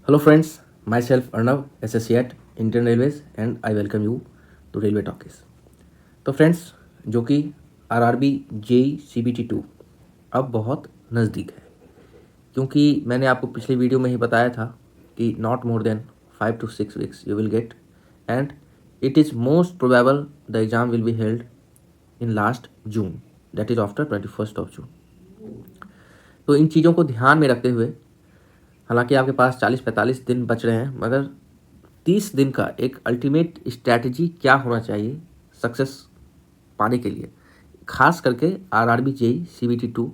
Hello friends, myself Arnav, SSC at Indian Railways and I welcome you to Railway Talkies। तो friends जो कि RRB JE CBT 2 अब बहुत नज़दीक है, क्योंकि मैंने आपको पिछली वीडियो में ही बताया था कि not more than 5 to 6 weeks you will get and it is most probable the exam will be held in last June, that is after 21st of June। तो इन चीज़ों को ध्यान में रखते हुए, हालांकि आपके पास 40-45 दिन बच रहे हैं, मगर 30 दिन का एक अल्टीमेट स्ट्रैटेजी क्या होना चाहिए सक्सेस पाने के लिए, खास करके आरआरबी जेई सीबीटी 2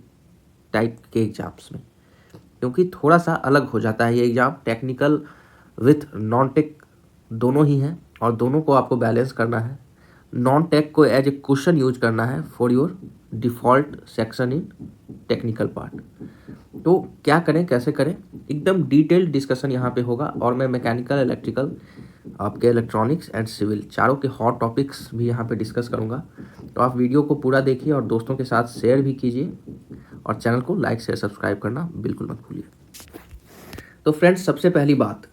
टाइप के एग्जाम्स में, क्योंकि थोड़ा सा अलग हो जाता है ये exam. Technical with non tech दोनों ही हैं और दोनों को आपको बैलेंस करना है। नॉन टेक को एज ए क्वेश्चन यूज करना है for your default section in technical part. तो क्या करें, कैसे करें, एकदम डिटेल्ड डिस्कशन यहाँ पे होगा। और मैं मैकेनिकल, इलेक्ट्रिकल, आपके इलेक्ट्रॉनिक्स एंड सिविल चारों के हॉट टॉपिक्स भी यहाँ पे डिस्कस करूँगा। तो आप वीडियो को पूरा देखिए और दोस्तों के साथ शेयर भी कीजिए और चैनल को लाइक शेयर सब्सक्राइब करना बिल्कुल मत भूलिए। तो फ्रेंड्स, सबसे पहली बात,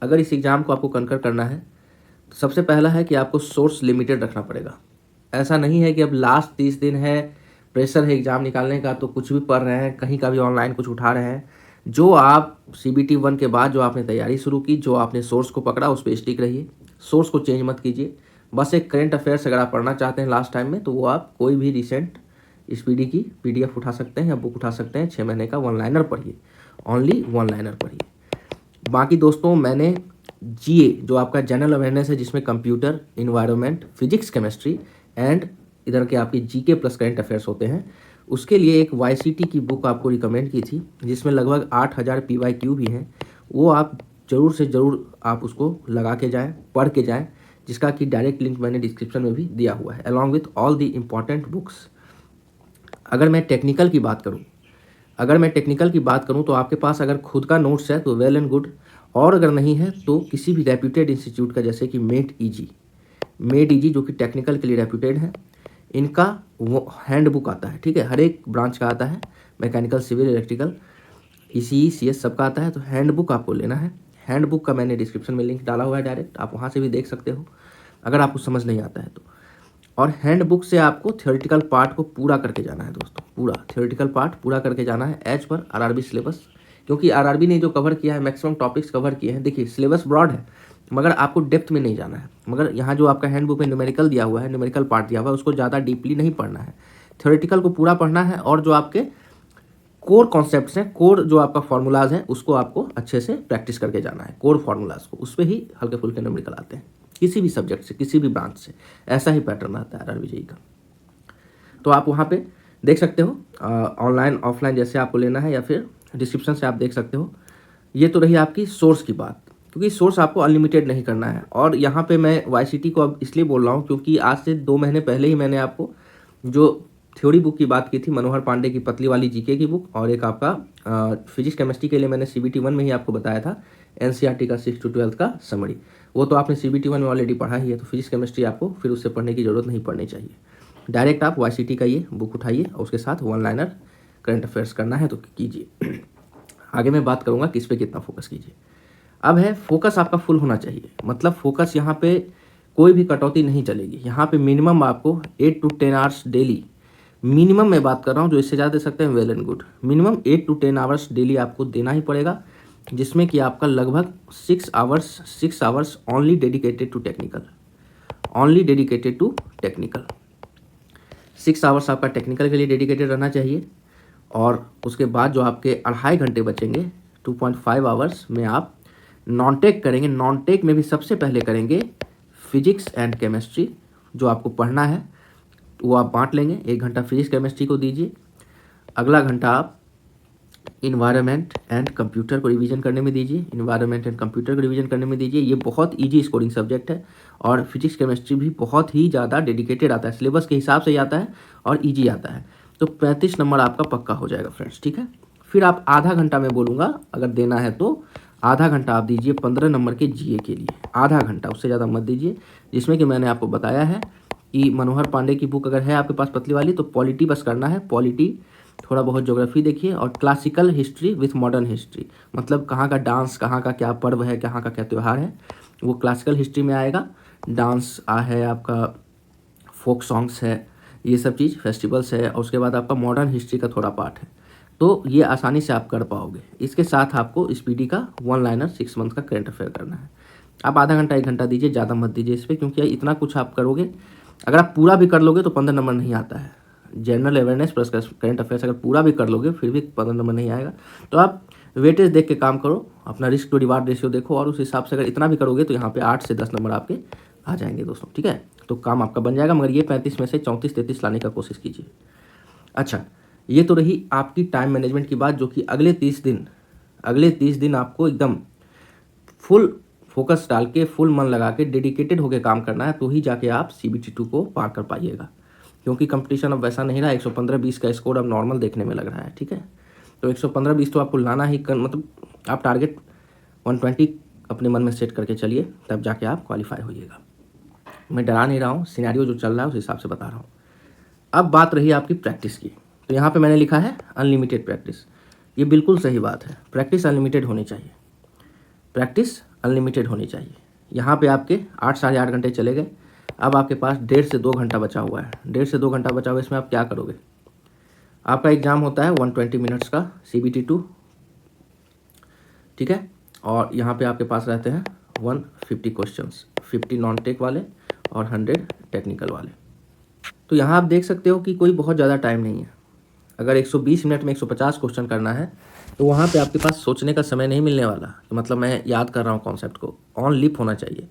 अगर इस एग्ज़ाम को आपको कनकर करना है तो सबसे पहला है कि आपको सोर्स लिमिटेड रखना पड़ेगा। ऐसा नहीं है कि अब लास्ट 30 दिन है, प्रेशर है एग्ज़ाम निकालने का, तो कुछ भी पढ़ रहे हैं, कहीं का भी ऑनलाइन कुछ उठा रहे हैं। जो आप सीबीटी 1 के बाद जो आपने तैयारी शुरू की, जो आपने सोर्स को पकड़ा, उस पर स्टिक रहिए, सोर्स को चेंज मत कीजिए। बस एक करंट अफेयर्स अगर आप पढ़ना चाहते हैं लास्ट टाइम में, तो वो आप कोई भी रिसेंट स्पीडी की पीडीएफ उठा सकते हैं या बुक उठा सकते हैं। 6 महीने का वन लाइनर पढ़िए, ओनली वन लाइनर पढ़िए। बाकी दोस्तों, मैंने जीए जो आपका जनरल अवेयरनेस है, जिसमें computer, environment, physics, chemistry and इधर के आपके जीके प्लस करंट अफेयर्स होते हैं, उसके लिए एक वाईसीटी की बुक आपको रिकमेंड की थी, जिसमें लगभग 8000 पीवाईक्यू भी हैं। वो आप ज़रूर से ज़रूर आप उसको लगा के जाएँ, पढ़ के जाएँ, जिसका कि डायरेक्ट लिंक मैंने डिस्क्रिप्शन में भी दिया हुआ है, along with all the important books. अगर मैं टेक्निकल की बात करूं तो आपके पास अगर खुद का नोट्स है तो वेल एंड गुड, और अगर नहीं है तो किसी भी रेप्यूटेड इंस्टीट्यूट का, जैसे कि मेड ईजी जो कि टेक्निकल के लिए रेप्यूटेड है, इनका वो हैंड बुक आता है। ठीक है, हर एक ब्रांच का आता है, mechanical, civil, electrical, ECE, CS सबका आता है। तो हैंड बुक आपको लेना है। हैंड बुक का मैंने डिस्क्रिप्शन में लिंक डाला हुआ है, डायरेक्ट आप वहाँ से भी देख सकते हो अगर आपको समझ नहीं आता है तो। और हैंड बुक से आपको थ्योरेटिकल पार्ट को पूरा करके जाना है दोस्तों, पूरा थ्योरेटिकल पार्ट पूरा करके जाना है एज पर आरआरबी सिलेबस। क्योंकि आरआरबी ने जो कवर किया है, मैक्सिमम टॉपिक्स कवर किए हैं। देखिए, सिलेबस ब्रॉड है, मगर आपको डेप्थ में नहीं जाना है। मगर यहाँ जो आपका हैंड बुक में न्यूमेरिकल दिया हुआ है, न्यूमेरिकल पार्ट दिया हुआ है, उसको ज़्यादा डीपली नहीं पढ़ना है, थ्योरेटिकल को पूरा पढ़ना है। और जो आपके कोर कॉन्सेप्ट्स हैं, कोर जो आपका फार्मूलाज हैं, उसको आपको अच्छे से प्रैक्टिस करके जाना है। कोर फार्मूलाज को, उस पर ही हल्के फुल्के न्यूमेरिकल आते हैं, किसी भी सब्जेक्ट से, किसी भी ब्रांच से, ऐसा ही पैटर्न आता है आरआरबी जेईई का। तो आप वहाँ पे देख सकते हो, ऑनलाइन ऑफलाइन जैसे आपको लेना है, या फिर डिस्क्रिप्शन से आप देख सकते हो। ये तो रही आपकी सोर्स की बात, क्योंकि सोर्स आपको अनलिमिटेड नहीं करना है। और यहाँ पे मैं वाईसीटी को अब इसलिए बोल रहा हूँ क्योंकि आज से 2 महीने पहले ही मैंने आपको जो थ्योरी बुक की बात की थी, मनोहर पांडे की पतली वाली जीके की बुक, और एक आपका फिजिक्स केमिस्ट्री के लिए मैंने सीबीटी 1 में ही आपको बताया था एनसीईआरटी का 6 to 12 का समरी। वो तो आपने सीबीटी 1 में ऑलरेडी पढ़ा ही है, तो फिजिक्स केमिस्ट्री आपको फिर उससे पढ़ने की ज़रूरत नहीं पड़नी चाहिए। डायरेक्ट आप वाईसीटी का ये बुक उठाइए और उसके साथ वन लाइनर करंट अफेयर्स करना है तो कीजिए। आगे मैं बात करूँगा किस पे कितना फोकस कीजिए। अब है फोकस आपका फुल होना चाहिए, मतलब फोकस यहाँ पे कोई भी कटौती नहीं चलेगी। यहाँ पे मिनिमम आपको 8 to 10 आवर्स डेली, मिनिमम मैं बात कर रहा हूँ, जो इससे ज़्यादा दे सकते हैं well and good, minimum 8 to 10 hours daily आपको देना ही पड़ेगा, जिसमें कि आपका लगभग 6 hours only dedicated to technical, 6 hours आपका टेक्निकल के लिए डेडिकेटेड रहना चाहिए। और उसके बाद जो आपके 2.5 घंटे बचेंगे, 2.5 आवर्स में आप नॉन टेक करेंगे। नॉन टेक में भी सबसे पहले करेंगे फिजिक्स एंड केमिस्ट्री, जो आपको पढ़ना है वो आप बांट लेंगे। 1 घंटा फिजिक्स केमिस्ट्री को दीजिए, अगला घंटा आप इन्वायरमेंट एंड कंप्यूटर को रिवीजन करने में दीजिए, ये बहुत इजी स्कोरिंग सब्जेक्ट है, और फिजिक्स केमिस्ट्री भी बहुत ही ज़्यादा डेडिकेटेड आता है, सिलेबस के हिसाब से ही आता है और ईजी आता है। तो 35 नंबर आपका पक्का हो जाएगा फ्रेंड्स, ठीक है। फिर आप आधा घंटा मैं बोलूँगा, अगर देना है तो आधा घंटा आप दीजिए 15 नंबर के जीए के लिए, आधा घंटा, उससे ज़्यादा मत दीजिए। जिसमें कि मैंने आपको बताया है कि मनोहर पांडे की बुक अगर है आपके पास पतली वाली, तो पॉलिटी बस करना है, पॉलिटी थोड़ा बहुत ज्योग्राफी देखिए, और classical history with modern history, मतलब कहाँ का डांस, कहाँ का क्या पर्व है, कहाँ का क्या त्यौहार है, वो क्लासिकल हिस्ट्री में आएगा। डांस है आपका, फोक सॉन्ग्स है, ये सब चीज़ फेस्टिवल्स है, और उसके बाद आपका मॉडर्न हिस्ट्री का थोड़ा पार्ट है। तो ये आसानी से आप कर पाओगे। इसके साथ आपको स्पीडी का 1 लाइनर 6 मंथ का करंट अफेयर करना है। आप आधा घंटा 1 घंटा दीजिए, ज़्यादा मत दीजिए इस पर, क्योंकि इतना कुछ आप करोगे, अगर आप पूरा भी कर लोगे तो 15 नंबर नहीं आता है। General awareness plus current affairs अगर पूरा भी कर लोगे फिर भी 15 नंबर नहीं आएगा। तो आप वेटेज देख के काम करो, अपना रिस्क टू रिवार्ड रेशियो देखो, और उस हिसाब से अगर इतना भी करोगे तो यहाँ पे 8 से 10 नंबर आपके आ जाएंगे दोस्तों, ठीक है। तो काम आपका बन जाएगा, मगर ये 35 में से 34-33 लाने का कोशिश कीजिए। अच्छा, ये तो रही आपकी टाइम मैनेजमेंट की बात, जो कि अगले 30 दिन आपको एकदम फुल फोकस डाल के, फुल मन लगा के, डेडिकेटेड होकर काम करना है, तो ही जाके आप CBT2 को पार कर पाइएगा। क्योंकि कंपटीशन अब वैसा नहीं रहा, 115-20 का स्कोर अब नॉर्मल देखने में लग रहा है, ठीक है। तो 115-20 तो आपको लाना ही मतलब आप टारगेट 120 अपने मन में सेट करके चलिए, तब जाके आप क्वालिफाई होइएगा। मैं डरा नहीं रहा हूँ, सिनेरियो जो चल रहा है उस हिसाब से बता रहा हूँ। अब बात रही आपकी प्रैक्टिस की, तो यहाँ पे मैंने लिखा है अनलिमिटेड प्रैक्टिस। ये बिल्कुल सही बात है, प्रैक्टिस अनलिमिटेड होनी चाहिए, प्रैक्टिस अनलिमिटेड होनी चाहिए। यहाँ पे आपके 8 साढ़े 8 घंटे चले गए, अब आपके पास 1.5 से 2 घंटा बचा हुआ है। 1.5 से 2 घंटा बचा हुआ है, इसमें आप क्या करोगे? आपका एग्ज़ाम होता है 120 मिनट्स का CBT2, ठीक है। और यहाँ पे आपके पास रहते हैं 150 क्वेश्चंस, 50 नॉन टेक वाले और 100 टेक्निकल वाले। तो यहाँ आप देख सकते हो कि कोई बहुत ज़्यादा टाइम नहीं है। अगर 120 मिनट में 150 क्वेश्चन करना है तो वहाँ पे आपके पास सोचने का समय नहीं मिलने वाला, मतलब मैं याद कर रहा हूँ कॉन्सेप्ट को, ऑन लिप होना चाहिए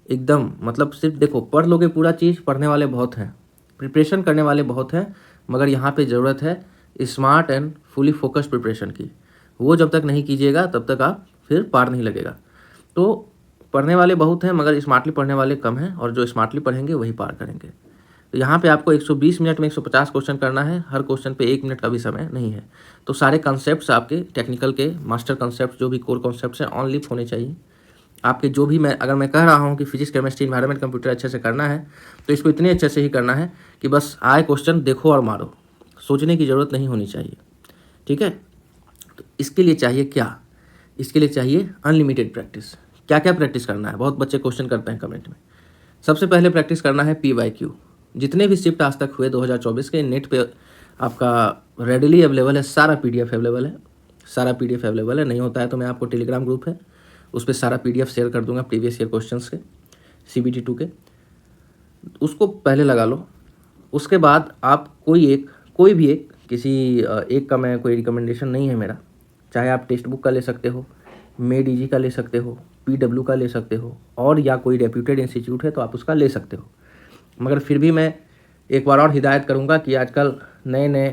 एकदम। मतलब सिर्फ देखो, पढ़ लोगे पूरा चीज़, पढ़ने वाले बहुत हैं, प्रिपरेशन करने वाले बहुत हैं, मगर यहाँ पे ज़रूरत है smart and fully focused preparation की। वो जब तक नहीं कीजिएगा तब तक आप फिर पार नहीं लगेगा। तो पढ़ने वाले बहुत हैं मगर स्मार्टली पढ़ने वाले कम हैं, और जो स्मार्टली पढ़ेंगे वही पार करेंगे। तो यहाँ पे आपको 120 मिनट में 150 क्वेश्चन करना है, हर क्वेश्चन पे 1 मिनट का भी समय नहीं है। तो सारे कॉन्सेप्ट्स आपके टेक्निकल के मास्टर कॉन्सेप्ट, जो भी कोर कॉन्सेप्ट्स हैं, ऑन लिप होने चाहिए आपके। जो भी अगर मैं कह रहा हूँ कि फिजिक्स केमिस्ट्री एनवायरनमेंट कंप्यूटर अच्छे से करना है, तो इसको इतने अच्छे से ही करना है कि बस आए क्वेश्चन देखो और मारो, सोचने की ज़रूरत नहीं होनी चाहिए, ठीक है। तो इसके लिए चाहिए क्या? इसके लिए चाहिए अनलिमिटेड प्रैक्टिस। क्या क्या प्रैक्टिस करना है? बहुत बच्चे क्वेश्चन करते हैं कमेंट में। सबसे पहले प्रैक्टिस करना है PYQ। जितने भी शिफ्ट आज तक हुए 2024 के, नेट पे आपका रेडिली अवेलेबल है, सारा PDF अवेलेबल है, सारा PDF अवेलेबल है। नहीं होता है तो मैं आपको टेलीग्राम ग्रुप है, उस पर सारा PDF शेयर कर दूंगा प्रीवियस ईयर क्वेश्चंस के, CBT2 के, उसको पहले लगा लो। उसके बाद आप कोई भी एक किसी एक का मैं कोई रिकमेंडेशन नहीं है मेरा, चाहे आप टेक्स्ट बुक का ले सकते हो, मेड EG का ले सकते हो, PW का ले सकते हो, और या कोई रेप्यूटेड इंस्टीट्यूट है तो आप उसका ले सकते हो। मगर फिर भी मैं एक बार और हिदायत करूंगा कि आजकल नए नए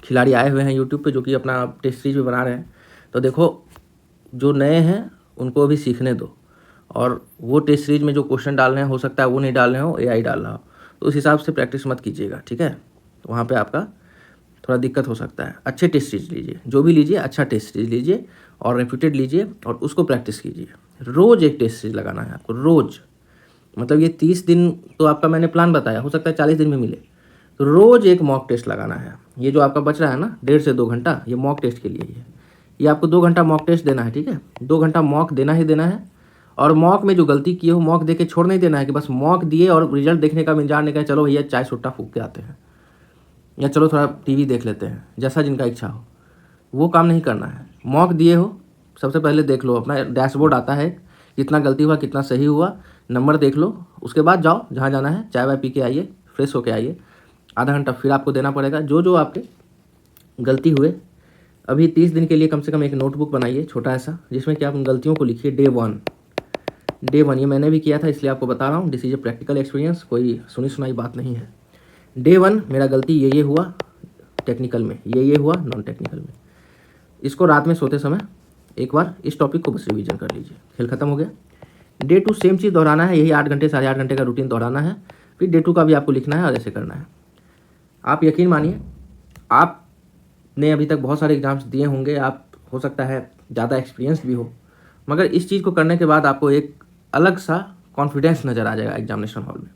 खिलाड़ी आए हुए हैं यूट्यूब पे, जो कि अपना टेस्ट सीरीज भी बना रहे हैं। तो देखो, जो नए हैं उनको भी सीखने दो, और वो टेस्ट सीरीज में जो क्वेश्चन डाल रहे हैं, हो सकता है वो नहीं डाल रहे हो, AI डाल रहा हो, तो उस हिसाब से प्रैक्टिस मत कीजिएगा, ठीक है। तो वहाँ पे आपका थोड़ा दिक्कत हो सकता है। अच्छे टेस्ट सीरीज लीजिए, जो भी लीजिए अच्छा टेस्ट सीरीज लीजिए, और रेप्यूटेड लीजिए, और उसको प्रैक्टिस कीजिए। रोज़ एक टेस्ट सीरीज लगाना है आपको, रोज़। मतलब ये 30 दिन तो आपका मैंने प्लान बताया, हो सकता है 40 दिन में मिले, तो रोज़ एक मॉक टेस्ट लगाना है। ये जो आपका बच रहा है ना 1.5 से 2 घंटा, ये मॉक टेस्ट के लिए ही है। ये आपको 2 घंटा मॉक टेस्ट देना है, ठीक है। 2 घंटा मॉक देना ही देना है, और मॉक में जो गलती किए हो मॉक दे के छोड़ नहीं देना है कि बस मॉक दिए और रिजल्ट देखने का इंतजार नहीं करें, चलो भैया चाय सुट्टा फूक के आते हैं, या चलो थोड़ा TV देख लेते हैं, जैसा जिनका इच्छा हो, वो काम नहीं करना है। मॉक दिए हो, सबसे पहले देख लो, अपना डैशबोर्ड आता है, कितना गलती हुआ कितना सही हुआ, नंबर देख लो। उसके बाद जाओ जहाँ जाना है, चाय वाय पी के आइए, फ्रेश होके आइए, आधा घंटा फिर आपको देना पड़ेगा जो आपके गलती हुए। अभी 30 दिन के लिए कम से कम एक नोटबुक बनाइए छोटा ऐसा, जिसमें कि आप उन गलतियों को लिखिए। डे वन ये मैंने भी किया था, इसलिए आपको बता रहा हूँ, this is a practical experience, कोई सुनी सुनाई बात नहीं है। Day 1 मेरा गलती ये हुआ टेक्निकल में, ये हुआ नॉन टेक्निकल में। इसको रात में सोते समय एक बार इस टॉपिक को बस रिवीजन कर लीजिए, खेल खत्म हो गया। Day 2 सेम चीज़ दोहराना है, यही 8 घंटे साढ़े 8 घंटे का रूटीन दोहराना है। फिर Day 2 का भी आपको लिखना है और ऐसे करना है। आप यकीन मानिए, आपने अभी तक बहुत सारे एग्जाम्स दिए होंगे, आप हो सकता है ज़्यादा एक्सपीरियंस भी हो, मगर इस चीज़ को करने के बाद आपको एक अलग सा कॉन्फिडेंस नज़र आ जाएगा एग्जामिनेशन हॉल में।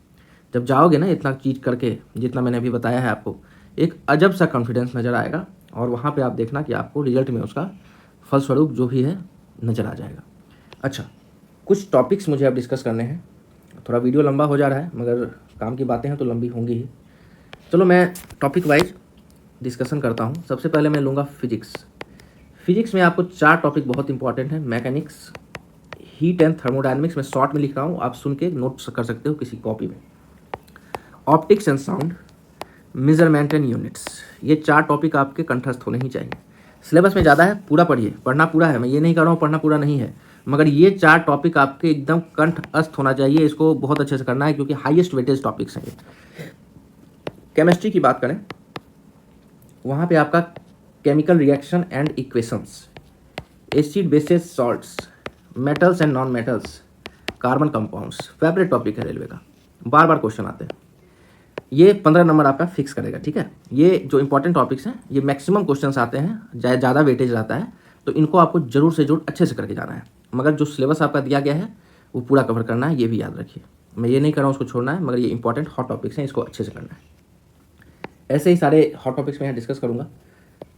जब जाओगे ना इतना चीज़ करके, जितना मैंने अभी बताया है आपको, एक अजब सा कॉन्फिडेंस नज़र आएगा और वहाँ पे आप देखना कि आपको रिजल्ट में उसका फलस्वरूप जो भी है नज़र आ जाएगा। अच्छा, कुछ टॉपिक्स मुझे अब डिस्कस करने हैं। थोड़ा वीडियो लंबा हो जा रहा है मगर काम की बातें हैं तो लंबी होंगी ही। चलो मैं टॉपिक वाइज डिस्कशन करता हूँ। सबसे पहले मैं लूँगा फिजिक्स। फिजिक्स में आपको 4 टॉपिक बहुत इंपॉर्टेंट है। मैकेनिक्स, हीट एंड थर्मोडायनेमिक्स, मैं शॉर्ट में लिख रहा हूँ, आप सुन के नोट्स कर सकते हो किसी कॉपी में। Optics and sound, measurement and units, ये 4 टॉपिक आपके कंठस्थ होने ही चाहिए। सिलेबस में ज़्यादा है, पूरा पढ़िए, पढ़ना पूरा है, मैं ये नहीं कह रहा हूँ पढ़ना पूरा नहीं है, मगर ये 4 टॉपिक आपके एकदम कंठस्थ होना चाहिए। इसको बहुत अच्छे से करना है क्योंकि हाईएस्ट वेटेज टॉपिक्स हैं ये। केमिस्ट्री की बात करें, वहाँ पे आपका chemical reaction and equations, acid basis salts, metals and non metals, carbon compounds, favourite topic है रेलवे का, बार बार क्वेश्चन आते हैं। ये 15 नंबर आपका फिक्स करेगा, ठीक है। ये जो इंपॉर्टेंट टॉपिक्स हैं ये मैक्सिमम क्वेश्चंस आते हैं, ज़्यादा वेटेज रहता है, तो इनको आपको जरूर से जरूर अच्छे से करके जाना है। मगर जो सिलेबस आपका दिया गया है वो पूरा कवर करना है, ये भी याद रखिए। मैं ये नहीं कर रहा हूँ उसको छोड़ना है, मगर ये इंपॉर्टेंट हॉट टॉपिक्स हैं, इसको अच्छे से करना है। ऐसे ही सारे हॉट टॉपिक्स में यहाँ डिस्कस करूँगा।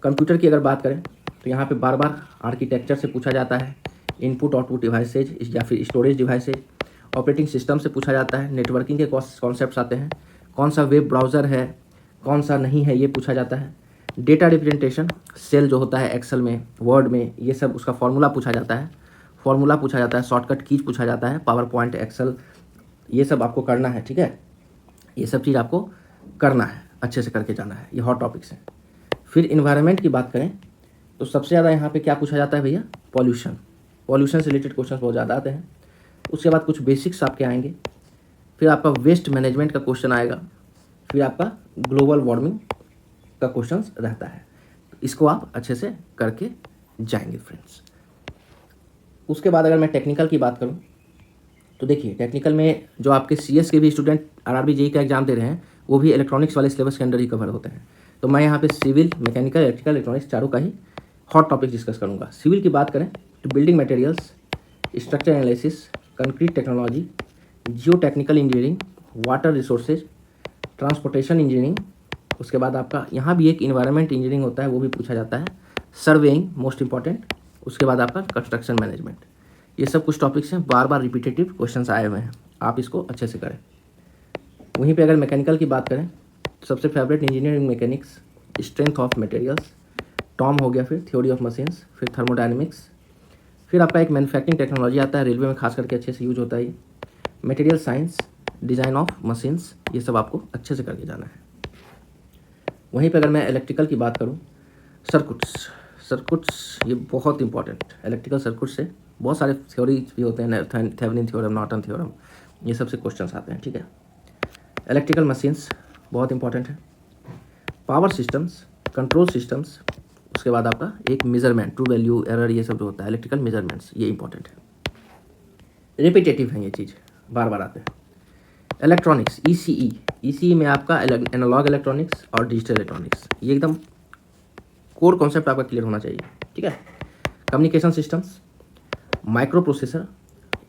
कंप्यूटर की अगर बात करें तो यहाँ पे बार बार आर्किटेक्चर से पूछा जाता है, इनपुट आउटपुट डिवाइसेज या फिर स्टोरेज डिवाइसेज, ऑपरेटिंग सिस्टम से पूछा जाता है, नेटवर्किंग के कॉन्सेप्ट्स आते हैं, कौन सा वेब ब्राउज़र है कौन सा नहीं है ये पूछा जाता है, डेटा रिप्रेजेंटेशन, सेल जो होता है एक्सेल में, वर्ड में, ये सब उसका फार्मूला पूछा जाता है, शॉर्टकट कीज पूछा जाता है, पावर पॉइंट, एक्सेल, ये सब आपको करना है, ठीक है। ये सब चीज़ आपको करना है, अच्छे से करके जाना है, ये हॉट टॉपिक्स हैं। फिर इन्वायरमेंट की बात करें तो सबसे ज़्यादा यहाँ पे क्या पूछा जाता है भैया, पॉल्यूशन से रिलेटेड क्वेश्चन बहुत ज़्यादा आते हैं। उसके बाद कुछ बेसिक्स आपके आएंगे, फिर आपका वेस्ट मैनेजमेंट का क्वेश्चन आएगा, फिर आपका ग्लोबल वार्मिंग का क्वेश्चन रहता है। इसको आप अच्छे से करके जाएंगे फ्रेंड्स। उसके बाद अगर मैं टेक्निकल की बात करूं तो देखिए, टेक्निकल में जो आपके सीएस के भी स्टूडेंट आरआरबी जेईई का एग्जाम दे रहे हैं वो भी इलेक्ट्रॉनिक्स वाले सिलेबस के अंडर ही कवर होते हैं। तो मैं यहाँ पे सिविल, मैकेनिकल, इलेक्ट्रिकल, इलेक्ट्रॉनिक्स चारों का ही हॉट टॉपिक डिस्कस करूँगा। सिविल की बात करें तो building materials, structure analysis, concrete technology, जियो technical engineering, water resources, transportation engineering, उसके बाद आपका यहाँ भी एक इन्वायरमेंट इंजीनियरिंग होता है वो भी पूछा जाता है, सर्वेइंग मोस्ट इंपॉर्टेंट, उसके बाद आपका कंस्ट्रक्शन मैनेजमेंट। ये सब कुछ टॉपिक्स हैं, बार बार रिपीटेटिव क्वेश्चंस आए हुए हैं, आप इसको अच्छे से करें। वहीं पे अगर मैकेनिकल की बात करें तो सबसे favourite engineering mechanics, strength of materials, Tom हो गया, फिर थ्योरी ऑफ मशीन्स, फिर थर्मोडायनेमिक्स, फिर आपका एक मैन्युफैक्चरिंग टेक्नोलॉजी आता है, रेलवे में खास करके अच्छे से यूज होता है, material science, design of machines, ये सब आपको अच्छे से करके जाना है। वहीं पे अगर मैं इलेक्ट्रिकल की बात करूं, सर्किट्स ये बहुत इंपॉर्टेंट, इलेक्ट्रिकल सर्किट से बहुत सारे थ्योरीज भी होते हैं, थेवेनिन थ्योरम, नॉर्टन थ्योरम, ये सब से क्वेश्चंस आते हैं, ठीक है। इलेक्ट्रिकल मशीन्स बहुत इंपॉर्टेंट है, पावर सिस्टम्स, कंट्रोल सिस्टम्स, उसके बाद आपका एक मेजरमेंट, ट्रू वैल्यू, एरर, ये सब जो होता है इलेक्ट्रिकल मेजरमेंट्स, ये इंपॉर्टेंट है। रिपीटेटिव है ये चीज़, बार बार आते हैं। इलेक्ट्रॉनिक्स, ईसीई में आपका एनालॉग इलेक्ट्रॉनिक्स और डिजिटल इलेक्ट्रॉनिक्स, ये एकदम कोर कॉन्सेप्ट आपका क्लियर होना चाहिए, ठीक है। Communication systems, micro processor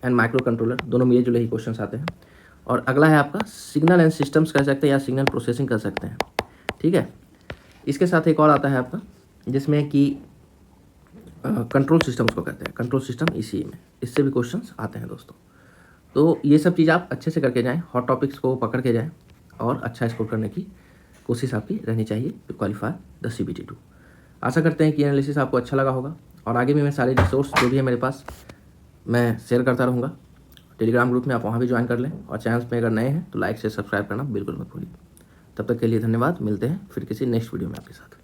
and micro controller, दोनों मिले जुले ही क्वेश्चन आते हैं। और अगला है आपका सिग्नल एंड सिस्टम्स कर सकते हैं या सिग्नल प्रोसेसिंग कर सकते हैं, ठीक है। इसके साथ एक और आता है आपका जिसमें कि कंट्रोल सिस्टम्स को कहते हैं, कंट्रोल सिस्टम ईसीई में, इससे भी क्वेश्चंस आते हैं दोस्तों। तो ये सब चीज़ आप अच्छे से करके जाएं, हॉट टॉपिक्स को पकड़ के जाएं और अच्छा स्कोर करने की कोशिश आपकी रहनी चाहिए टू क्वालिफाई द CBT2। आशा करते हैं कि एनालिसिस आपको अच्छा लगा होगा और आगे भी मैं सारे रिसोर्स जो भी है मेरे पास मैं शेयर करता रहूँगा। टेलीग्राम ग्रुप में आप वहाँ भी ज्वाइन कर लें और चैनल में अगर नए हैं तो लाइक से सब्सक्राइब करना बिल्कुल मत भूलिए। तब तक के लिए धन्यवाद, मिलते हैं फिर किसी नेक्स्ट वीडियो में आपके साथ।